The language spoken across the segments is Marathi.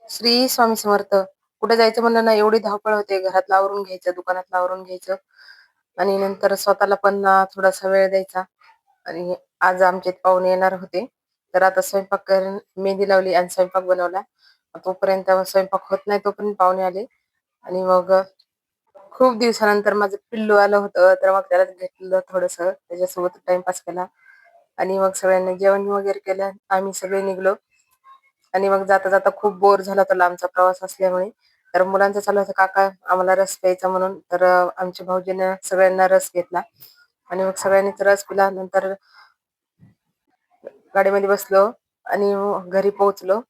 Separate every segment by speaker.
Speaker 1: श्री स्वामी समर्थ. कुठे जायचं म्हणलं ना एवढी धावपळ होते. घरातलं आवरून घ्यायचं, दुकानातलं आवरून घ्यायचं आणि नंतर स्वतःला पण थोडासा वेळ द्यायचा. आणि आज आमचे पाहुणे येणार होते. तर आता स्वयंपाक मेहंदी लावली आणि स्वयंपाक बनवला. तोपर्यंत स्वयंपाक होत नाही तोपर्यंत पाहुणे आले आणि मग खूप दिवसानंतर माझं पिल्लू आलं होतं. तर मग त्याला घेतलं थोडंसं. त्याच्यासोबत टाईमपास केला आणि मग सगळ्यांनी जेवण वगैरे केलं. आम्ही सगळे निघलो. आणि मग जाता जाता खूप बोर झाला होता लांबचा प्रवास असल्यामुळे. तर मुलांचं चालू होतं, "काका आम्हाला रस प्यायचा" म्हणून. तर आमच्या भाऊजीने सगळ्यांना रस घेतला आणि मग सगळ्यांनीच रस पिला. नंतर गाडीमध्ये बसलो आणि मग घरी पोहोचलो.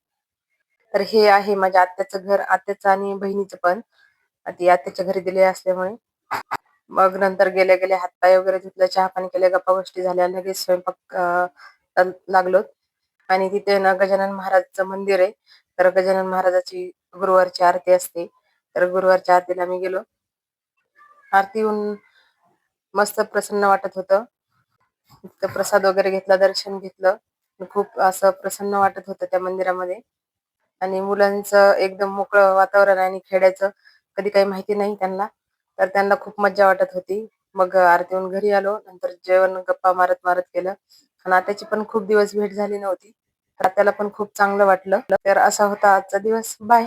Speaker 1: तर हे आहे माझ्या आत्याचं घर, आत्याचं आणि बहिणीचं पण. ती आत्याच्या घरी दिले असल्यामुळे. मग नंतर गेल्या गेल्या हातपाय वगैरे धुतले, चहा-पाणी केले, गप्पा-गोष्टी झाल्या. लगेच स्वयंपाक लागलो. आणि तिथे ना गजानन महाराजचं मंदिर आहे. तर गजानन महाराजाची गुरुवारची आरती असते. तर गुरुवारच्या आरतीला मी गेलो. आरती होऊन मस्त प्रसन्न वाटत होतं. तिथं प्रसाद वगैरे घेतला, दर्शन घेतलं. खूप असं प्रसन्न वाटत होतं त्या मंदिरामध्ये. आणि मुलांचं एकदम मोकळं वातावरण आणि खेळायचं कधी काही माहिती नाही त्यांना. तर त्यांना खूप मज्जा वाटत होती. मग आरती होऊन घरी आलो. नंतर जेवण गप्पा मारत-मारत केलं. आणि आत्याची पण खूप दिवस भेट झाली नव्हती. तर आत्याला पण खूप चांगलं वाटलं. तर असा होता आजचा दिवस. बाय.